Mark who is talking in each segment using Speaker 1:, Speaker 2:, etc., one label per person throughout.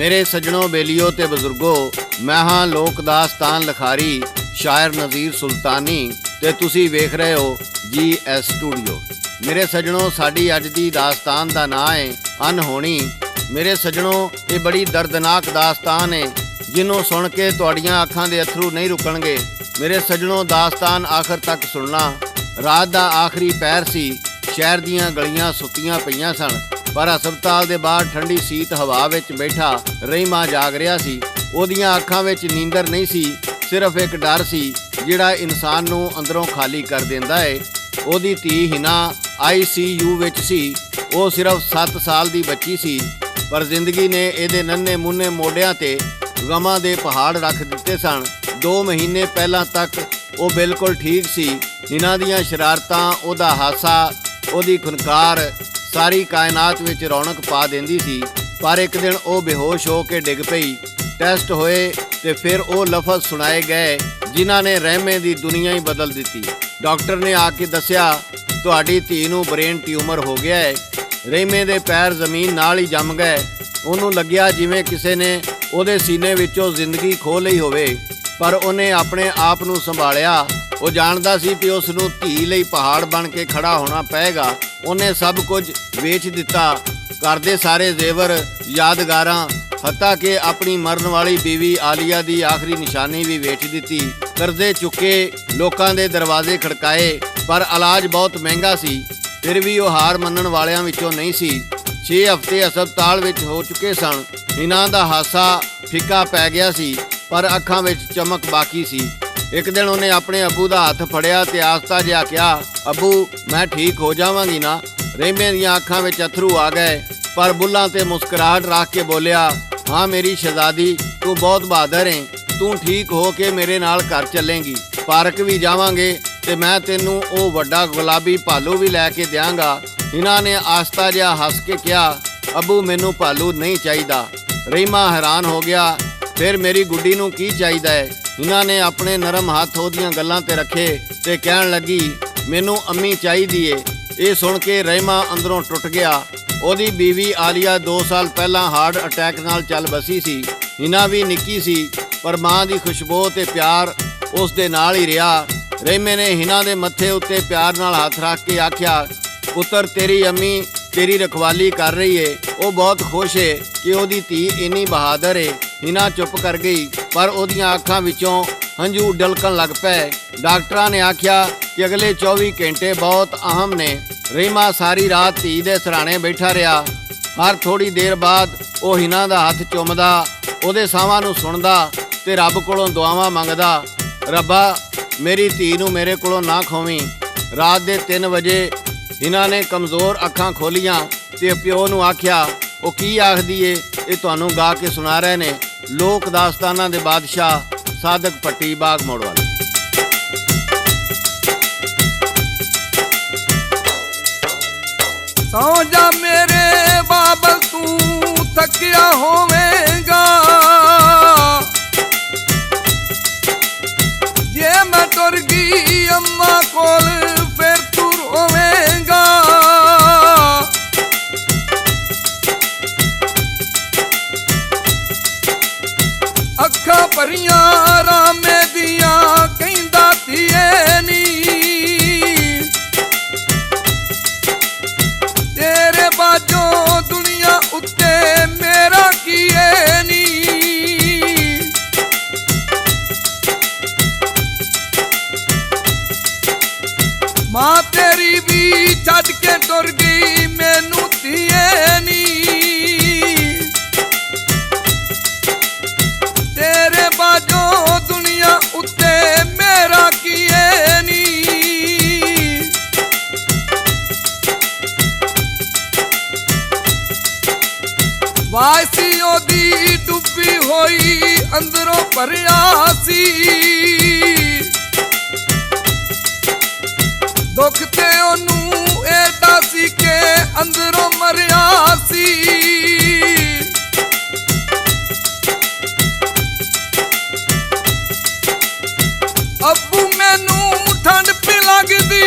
Speaker 1: मेरे सज्जनों, बेलियो ते बजुर्गो, मैं हाँ लोक दास्तान लिखारी शायर नज़ीर सुल्तानी ते तुसी वेख रहे हो GS स्टूडियो। मेरे सज्जनों, साडी अज दी दास्तान दा नाम है अनहोनी। मेरे सज्जनों, ये बड़ी दर्दनाक दास्तान है जिन्हों सुन के तुहाड़ियां अखां दे अथरू नहीं रुकणगे। मेरे सज्जनों, दास्तान आखिर तक सुनना। रात दा आखिरी पैर सी, शहर दीयां गलियां सुत्तियां पईयां सन, पर हस्पताल दे बाहर ठंडी सीत हवा विच बैठा रहीमा जाग रहा सी। ओदियां अखां विच नींदर नहीं सी, सिर्फ एक डर सी जिहड़ा इंसान नूं अंदरों खाली कर दिंदा है। ओदी धी हिना ICU विच सी। वो सिर्फ 7 साल दी बच्ची सी, पर जिंदगी ने इहदे नन्हे मुन्ने मोढियां ते गमां दे पहाड़ रख दिते सन। 2 महीने पहलां तक वो बिल्कुल ठीक सी। हिना दियां शरारतां, ओदा हासा, ओदी खुनकार सारी कायनात विच रौनक पा देंदी सी। पर एक दिन वो बेहोश हो के डिग पई। टेस्ट होए ते फिर वो लफज सुनाए गए जिन्हां ने रहमे दी दुनिया ही बदल दी। डॉक्टर ने आके दस्या, तुहाडी धी नूं ब्रेन ट्यूमर हो गया है। रहमे दे पैर जमीन नाल ही जम गए। उन्हों लग्या जिवें किसी ने उहदे सीने विचों जिंदगी खो लई होवे, पर उन्हें अपने आप नूं संभालिया। वो जानदा सी कि उस नूं धी लई पहाड़ बन के खड़ा होना पएगा। उन्हें सब कुछ वेच दिता, घर दे सारे जेवर, यादगारां, हत्ता कि अपनी मरन वाली बीवी आलिया दी आखिरी निशानी भी वेच दी। कर्जे चुके, लोकां दे दरवाजे खड़काए, पर इलाज बहुत महंगा सी। फिर भी वो हार मनण वालियां विचों नहीं सी। 6 हफ्ते हस्पताल विच हो चुके सन। इन्हां दा हासा फिक्का पै गया सी, पर अखां विच चमक बाकी सी। एक दिन उन्हें अपने अबू का हथ फड़िया ते आस्ता जिहा कहा, अबू मैं ठीक हो जावांगी ना। रहमे दियां अखां विच अथरू आ गए, पर बुल्लां ते मुस्कुराहट रख के बोलिया, हाँ मेरी शहजादी, तू बहुत बहादुर है। तू ठीक हो के मेरे नाल घर चलेंगी, पार्क भी जावांगे ते मैं तेनू वो वड्डा गुलाबी भालू भी लैके देंगा। इन्हां ने आस्ता जिहा हस के कहा, अबू मैनू भालू नहीं चाहिदा। रहीमा हैरान हो गया, फिर मेरी गुड्डी नूं की चाहिदा है। इन्हां ने अपने नरम हथ ओदियां गल्लां ते रखे ते कहण लगी, मैनू अम्मी चाहिदी है। ये सुन के रहीमा अंदरों टुट गया। ओदी बीवी आलिया 2 साल पहला हार्ट अटैक नाल चल बसी सी। हिना भी निक्की सी, पर मां दी खुशबू ते प्यार उस दे नाल ही रहा। रहीमे ने हिना दे मत्थे उत्ते प्यार नाल हथ रख के आख्या, पुत्र तेरी अम्मी तेरी रखवाली कर रही है। वो बहुत खुश है कि ओदी धी इन्नी बहादुर है। हिना चुप कर गई, पर ओदियां अखां विचों हंझू डलकन लग पे। डॉक्टरां ने आख्या कि अगले 24 घंटे बहुत अहम ने। रहीमा सारी रात धी दे सराणे बैठा रहा। हर थोड़ी देर बाद वो हिना दा हथ चुमदा, ओदे साहां नूं सुणदा ते रब कोलों दुआवां मंगदा, रब्बा मेरी धी नूं मेरे कोलों ना खोवी। रात दे 3 बजे हिना ने कमज़ोर अखां खोलियां ते प्यो नूं आख्या, वो की आखदी है, ये तुहानूं गा के सुना रहे ने लोक दास्तानां दे बादशाह सादक पट्टी बाग मोड़ वाले।
Speaker 2: सौ जा मेरे बाबल तू थकिया होवेगा, जे मैं टुर गई अम्मा कोल फिर तू रोवेगा। अखा भरिया रामे दिया कहंदा थिए नी, तेरे बाजों दुनिया उत्ते मेरा किए नी। मां तेरी भी छड़ के टुर गई मैनू थिए नी, तेरे बाजों दुनिया उत्ते मेरा किए नी। वासी ओदी डुबी होई अंदरों भरिया सी, दुख ते ओनू एदा सी के अंदरों मरिया सी। अबू मैनू ठंड पी लगदी,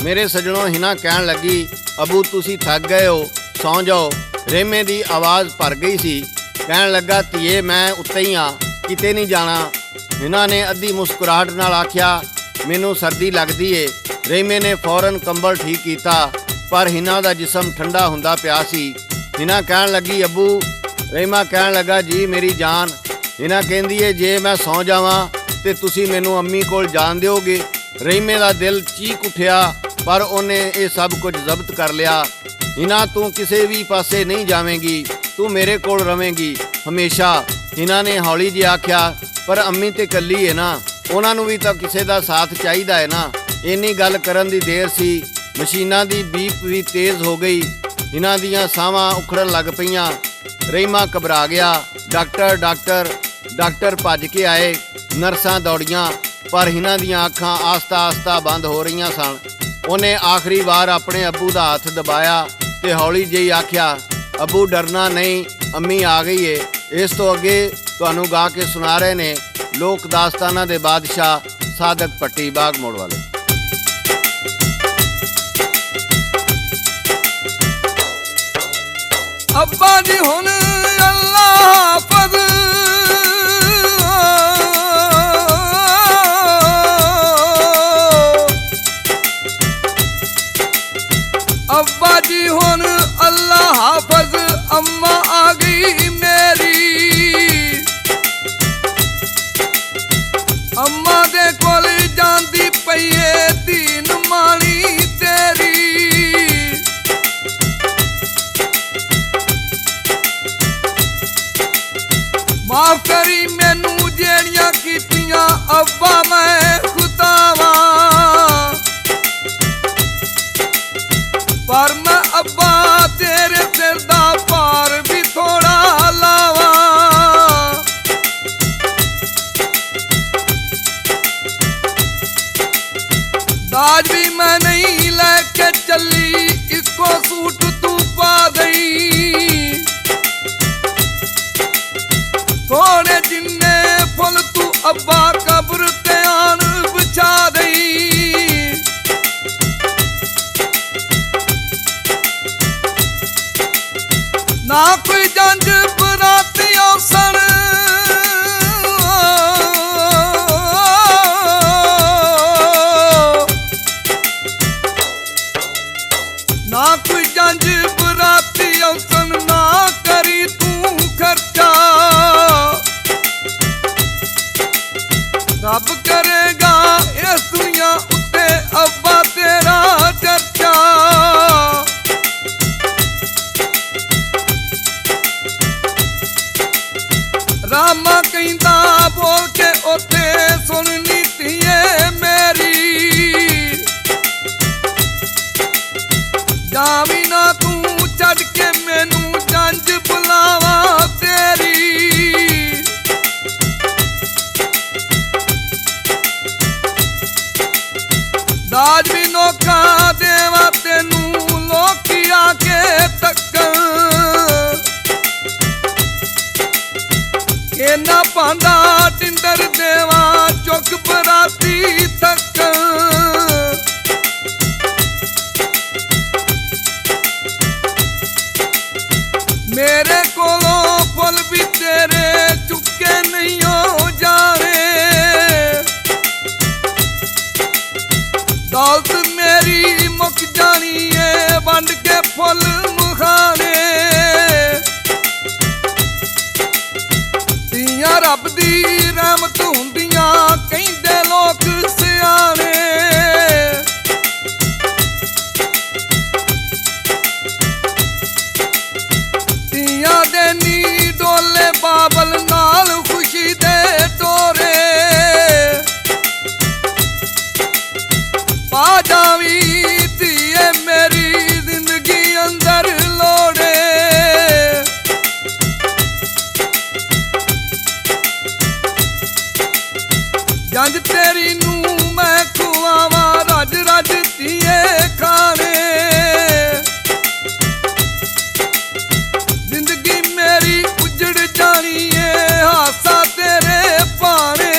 Speaker 1: ਮੇਰੇ ਸੱਜਣੋ ਹਿਨਾ ਕਹਿਣ ਲੱਗੀ, ਅਬੂ ਤੁਸੀਂ ਥੱਕ ਗਏ ਹੋ, ਸੌਂ ਜਾਓ। ਰੇਮੇ ਦੀ ਆਵਾਜ਼ ਭਰ ਗਈ ਸੀ। ਕਹਿਣ ਲੱਗਾ, ਧੀਏ ਮੈਂ ਉੱਤੇ ਹੀ ਆ, ਕਿਤੇ ਨਹੀਂ ਜਾਣਾ। ਹਿਨਾ ਨੇ ਅੱਧੀ ਮੁਸਕਰਾਹਟ ਨਾਲ ਆਖਿਆ, ਮੈਨੂੰ ਸਰਦੀ ਲੱਗਦੀ ਏ। ਰੇਮੇ ਨੇ ਫੌਰਨ ਕੰਬਲ ਠੀਕ ਕੀਤਾ, ਪਰ ਹਿਨਾ ਦਾ ਜਿਸਮ ਠੰਡਾ ਹੁੰਦਾ ਪਿਆ ਸੀ। ਹਿਨਾ ਕਹਿਣ ਲੱਗੀ, ਅੱਬੂ। ਰੇਮਾ ਕਹਿਣ ਲੱਗਾ, ਜੀ ਮੇਰੀ ਜਾਨ। ਹਿਨਾ ਕਹਿੰਦੀ ਏ, ਜੇ ਮੈਂ ਸੌਂ ਜਾਵਾਂ ਤੇ ਤੁਸੀਂ ਮੈਨੂੰ ਅੰਮੀ ਕੋਲ ਜਾਣ ਦਿਓਗੇ? ਰੇਮੇ ਦਾ ਦਿਲ ਚੀਕ ਉੱਠਿਆ, ਪਰ ਉਹਨੇ ਇਹ ਸਭ ਕੁਝ ਜ਼ਬਤ ਕਰ ਲਿਆ। ਹਿਨਾ ਤੂੰ ਕਿਸੇ ਵੀ ਪਾਸੇ ਨਹੀਂ ਜਾਵੇਂਗੀ, ਤੂੰ ਮੇਰੇ ਕੋਲ ਰਵੇਂਗੀ ਹਮੇਸ਼ਾ। ਹਿਨਾ ਨੇ ਹੌਲੀ ਜਿਹੀ ਆਖਿਆ, ਪਰ ਅੰਮੀ ਤੇ ਇਕੱਲੀ ਏ ਨਾ, ਉਹਨਾਂ ਨੂੰ ਵੀ ਤਾਂ ਕਿਸੇ ਦਾ ਸਾਥ ਚਾਹੀਦਾ ਹੈ ਨਾ। ਇੰਨੀ ਗੱਲ ਕਰਨ ਦੀ ਦੇਰ ਸੀ, ਮਸ਼ੀਨਾਂ ਦੀ ਬੀਪ ਵੀ ਤੇਜ਼ ਹੋ ਗਈ। ਹਿਨਾ ਦੀਆਂ ਸਾਹਾਂ ਉਖੜਨ ਲੱਗ ਪਈਆਂ। ਰਹੀਮਾ ਘਬਰਾ ਗਿਆ। ਡਾਕਟਰ ਡਾਕਟਰ ਡਾਕਟਰ ਭੱਜ ਕੇ ਆਏ। ਨਰਸਾਂ ਦੌੜੀਆਂ, ਪਰ ਹਿਨਾ ਦੀਆਂ ਅੱਖਾਂ ਆਸਤਾ ਆਸਤਾ ਬੰਦ ਹੋ ਰਹੀਆਂ ਸਨ। ਉਹਨੇ ਆਖਰੀ ਵਾਰ ਆਪਣੇ ਅੱਬੂ ਦਾ ਹੱਥ ਦਬਾਇਆ ਤੇ ਹੌਲੀ ਜਿਹੀ ਆਖਿਆ, ਅੱਬੂ ਡਰਨਾ ਨਹੀਂ, ਅੰਮੀ ਆ ਗਈ ਏ। ਇਸ ਤੋਂ ਅੱਗੇ ਤੁਹਾਨੂੰ ਗਾ ਕੇ ਸੁਣਾ ਰਹੇ ਨੇ ਲੋਕ ਦਾਸਤਾਨਾਂ ਦੇ ਬਾਦਸ਼ਾਹ ਸਾਦਕ ਭੱਟੀ ਬਾਗ ਮੋੜ ਵਾਲੇ।
Speaker 2: ਅੱਬਾ ਜੀ ਹੁਣ ਅੱਲਾ ਹਾਫਿਜ਼, ਅੱਬਾ ਜੀ ਹੁਣ ਅੱਲਾ ਹਾਫਿਜ਼, ਅੰਮਾ ਆ ਗਈ ਮੇਰੀ। ਅੰਮਾ ਦੇ ਕੋਲ ਜਾਂਦੀ ਪਈ ਏ ਦੀਨ ਮਾਣੀ ਤੇਰੀ। ਮਾਫ ਕਰੀ ਮੈਨੂੰ ਜਿਹੜੀਆਂ ਕੀਤੀਆਂ ਅੱਬਾ ਮੈਂ ਖੁਦਾਵਾ, ਪਰ ਮੈਂ ਅੱਬਾ ਤੇਰੇ ਸਿਰ ਦਾ ਭਾਰ ਵੀ ਥੋੜਾ ਲਾਵਾ। ਦਾਜ ਵੀ ਮੈਂ ਨਹੀਂ ਲੈ ਕੇ ਚੱਲੀ, ਇੱਕੋ ਸੂਟ ਤੂੰ ਪਾ ਦਈ। ਥੋੜੇ ਜਿੰਨੇ ਫੁੱਲ ਤੂੰ ਅੱਬਾ ਕਬਰ ਤੇ ਆਣ ਵਿਛਾ ਦਈ। ਨਾ ਕੋਈ ਜੰਜ ਬਰਾਤੀਆਂ ਸਣ, ਨਾ ਕੋਈ ਜੰਜ ਬਰਾਤੀਆਂ ਸਣ, ਨਾ ਕਰੀ ਤੂੰ ਖਰਚਾ। ਰੱਬ ਕਰੇਗਾ ਇਸ ਦੁਨੀਆ ਉੱਤੇ ਅੱਬਾ ਤੇਰਾ ਚਰਚਾ। ਰਾਮਾ ਕਹਿੰਦਾ ਬੋਲ ਕੇ ਉੱਤੇ ਸੁਣਨੀ ਧੀਏ ਮੇਰੀ। ਜਾਵੀਂ ਨਾ ਤੂੰ ਛੱਡ ਕੇ ਮੈਨੂੰ, ਜੰਜ ਬੁਲਾਵਾ ਤੇਰੀ। ਦਾਜ ਵੀ ਨੋਕਾ ਦੇਵਾ ਤੈਨੂੰ, ਲੋਕੀ ਆ ਕੇ ਤੱਕਣ। ਇਹਨਾਂ ਭਾਂਡਾ ਟਿੰਡਰ ਦੇਵਾ, ਚੁੱਕ ਬਰਾਤੀ ਤੱਕਣ। ਮੇਰੇ ਕੋਲੋਂ ਫੁੱਲ ਵੀ ਤੇਰੇ ਚੁੱਕੇ ਨਹੀਂ ਹੋ ਜਾਣੇ। ਦੌਲਤ ਮੇਰੀ ਮੁੱਕ ਜਾਣੀ ਏ, ਵੰਡ ਕੇ ਫੁੱਲ ਮੁਖਾਣੇ। ਧੀਆਂ ਰੱਬ ਦੀ ਰਹਿਮਤ ਹੁੰਦੀਆਂ, ਕਹਿੰਦੇ ਲੋਕ ਸਿਆਣੇ। ਧੀਆਂ ਦੇ ਨੀ ਡੋਲੇ ਬਾਬਲ ਨਾਲ, ਖੁਸ਼ੀ ਦੇ ਟੋਰੇ। ਪਾ ਜਾਵੀਂ ਧੀਏ ਮੇਰੀ ਜ਼ਿੰਦਗੀ ਅੰਦਰ ਲੋੜੇ। ਜੰਜ ਤੇਰੀ ਨੂੰ ਮੈਂ ਖੁਆਵਾਂ, ਰੱਜ ਰੱਜ ਧੀਏ ਖਾਣੇ। ਜ਼ਿੰਦਗੀ ਮੇਰੀ ਉਜੜ ਜਾਣੀ ਏ, ਹਾਸਾ ਤੇਰੇ ਭਾਣੇ।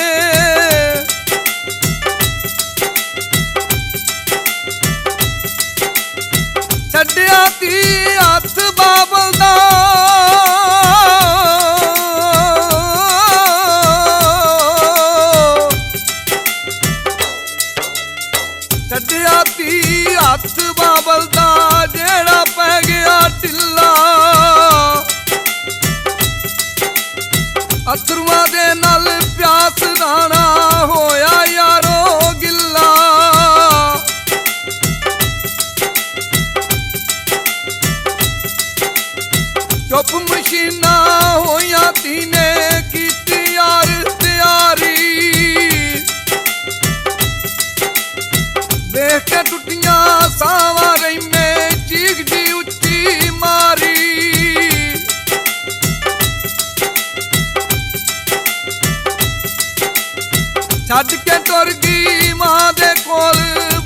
Speaker 2: ਛੱਡ ਕੇ ਟੁਰ ਗਈ ਮਾਂ ਦੇ ਕੋਲ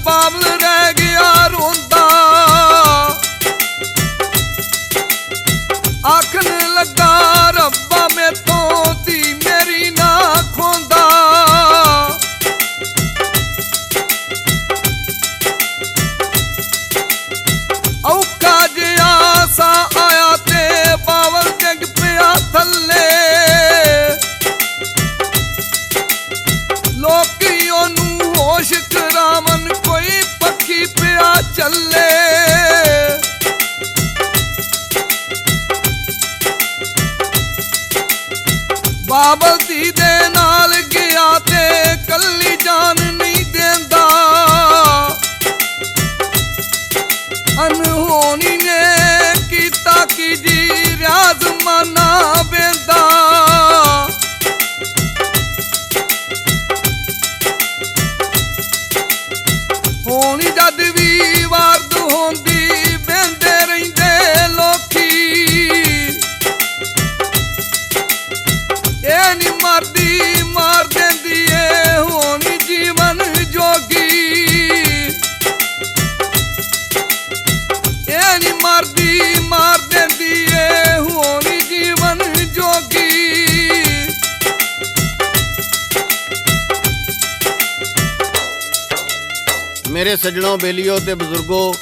Speaker 2: ਬਾਬਲ ਰਹਿ ਗਿਆ ਰੋਂਦਾ ਆਖਣ ਲੱਗਾ ਰੱਬਾ ਮੈਥੋਂ ਧੀ ਮੇਰੀ ਨਾ ਖੋਂਦਾ ਔਖਾ ਜਿਹਾ ਸਾ ਆਇਆ ਤੇ ਬਾਬਲ ਡਿੱਗ ਪਿਆ ਥੱਲੇ ਲੋਕੀ ਉਹਨੂੰ ਹੋਸ਼ ਕਰਾਵਨ ਕੋਈ ਪੱਖੀ ਪਿਆ ਚੱਲੇ ਬਾਬਲ ਧੀ ਦੇ ਨਾਲ ਗਿਆ ਤੇ ਕੱਲੀ ਜਾਨ ਨਹੀਂ ਦੇਂਦਾ ਅਨਹੋਣੀ ਨੇ ਕੀਤਾ ਕੀ ਜੀ ਰਿਆਜ਼ ਮਾਨਾ ਬੇਂਦਾ ਹੋਣੀ ਜਦ ਵੀ ਵਾਰਦ ਹੁੰਦੀ ਬਹਿੰਦੇ ਰਹਿੰਦੇ ਲੋਕੀ ਇਹ ਨੀ ਮਰਦੀ ਮਾਰ ਦਿੰਦੀ ਏ ਹੋਣੀ ਜੀਵਨ ਜੋਗੀ ਇਹ ਨੀ ਮਰਦੀ ਮਾਰ ਦਿੰਦੀ ਏ ਹੋਣੀ ਜੀਵਨ ਜੋਗੀ
Speaker 1: ਮੇਰੇ ਸੱਜਣੋ ਬੇਲੀਓ ਤੇ ਬਜ਼ੁਰਗੋ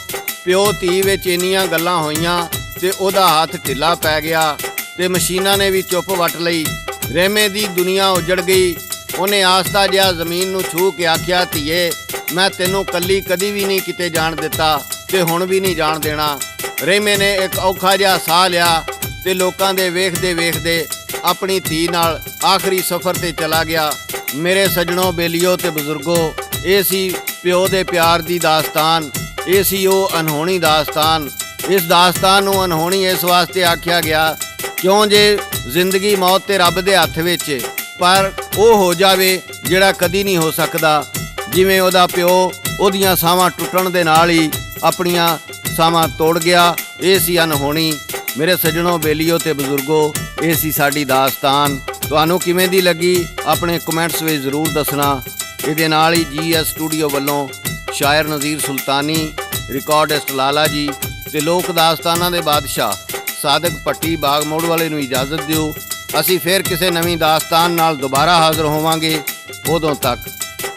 Speaker 1: ਪਿਓ ਧੀ ਵਿੱਚ ਇੰਨੀਆਂ ਗੱਲਾਂ ਹੋਈਆਂ ਤੇ ਉਹਦਾ ਹੱਥ ਢਿੱਲਾ ਪੈ ਗਿਆ ਤੇ ਮਸ਼ੀਨਾਂ ਨੇ ਵੀ ਚੁੱਪ ਵੱਟ ਲਈ ਰਹਿਮੇ ਦੀ ਦੁਨੀਆ ਉਜੜ ਗਈ ਉਹਨੇ ਆਸਤਾ ਜਿਹਾ ਜ਼ਮੀਨ ਨੂੰ ਛੂ ਕੇ ਆਖਿਆ ਧੀਏ ਮੈਂ ਤੈਨੂੰ ਕੱਲੀ ਕਦੀ ਵੀ ਨਹੀਂ ਕਿਤੇ ਜਾਣ ਦਿੱਤਾ ਤੇ ਹੁਣ ਵੀ ਨਹੀਂ ਜਾਣ ਦੇਣਾ ਰਹਿਮੇ ਨੇ ਇੱਕ ਔਖਾ ਜਿਹਾ ਸਾਹ ਲਿਆ ਤੇ ਲੋਕਾਂ ਦੇ ਵੇਖਦੇ ਵੇਖਦੇ ਆਪਣੀ ਧੀ ਨਾਲ ਆਖਰੀ ਸਫ਼ਰ ਤੇ ਚਲਾ ਗਿਆ ਮੇਰੇ ਸੱਜਣੋ ਬੇਲੀਓ ਤੇ ਬਜ਼ੁਰਗੋ ਇਹ ਸੀ ਪਿਓ ਦੇ ਪਿਆਰ ਦੀ ਦਾਸਤਾਨ ਇਹ ਸੀ ਉਹ ਅਨਹੋਣੀ ਦਾਸਤਾਨ ਇਸ ਦਾਸਤਾਨ ਨੂੰ ਅਨਹੋਣੀ ਇਸ ਵਾਸਤੇ ਆਖਿਆ ਗਿਆ ਕਿਉਂ ਜੇ ਜ਼ਿੰਦਗੀ ਮੌਤ ਤੇ ਰੱਬ ਦੇ ਹੱਥ ਵਿੱਚ ਪਰ ਉਹ ਹੋ ਜਾਵੇ ਜਿਹੜਾ ਕਦੀ ਨਹੀਂ ਹੋ ਸਕਦਾ ਜਿਵੇਂ ਉਹਦਾ ਪਿਓ ਉਹਦੀਆਂ ਸਾਹਾਂ ਟੁੱਟਣ ਦੇ ਨਾਲ ਹੀ ਆਪਣੀਆਂ ਸਾਹਾਂ ਤੋੜ ਗਿਆ ਇਹ ਸੀ ਅਨਹੋਣੀ ਮੇਰੇ ਸੱਜਣੋ ਬੇਲੀਓ ਤੇ ਬਜ਼ੁਰਗੋ ਇਹ ਸੀ ਸਾਡੀ ਦਾਸਤਾਨ ਤੁਹਾਨੂੰ ਕਿਵੇਂ ਦੀ ਲੱਗੀ ਆਪਣੇ ਕਮੈਂਟਸ ਵਿੱਚ ਜ਼ਰੂਰ ਦੱਸਣਾ ਇਹਦੇ ਨਾਲ ਹੀ GS ਸਟੂਡੀਓ ਵੱਲੋਂ ਸ਼ਾਇਰ ਨਜ਼ੀਰ ਸੁਲਤਾਨੀ ਰਿਕਾਰਡਿਸਟ ਲਾਲਾ ਜੀ ਤੇ ਲੋਕ ਦਾਸਤਾਨਾਂ ਦੇ ਬਾਦਸ਼ਾਹ ਸਾਦਕ ਭੱਟੀ ਬਾਗ ਮੋੜ ਵਾਲੇ ਨੂੰ ਇਜਾਜ਼ਤ ਦਿਓ ਅਸੀਂ ਫੇਰ ਕਿਸੇ ਨਵੀਂ ਦਾਸਤਾਨ ਨਾਲ ਦੁਬਾਰਾ ਹਾਜ਼ਰ ਹੋਵਾਂਗੇ ਉਦੋਂ ਤੱਕ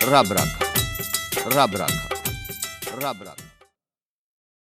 Speaker 1: ਰੱਬ ਰਾਖਾ ਰੱਬ ਰਾਖਾ ਰੱਬ ਰਾਖਾ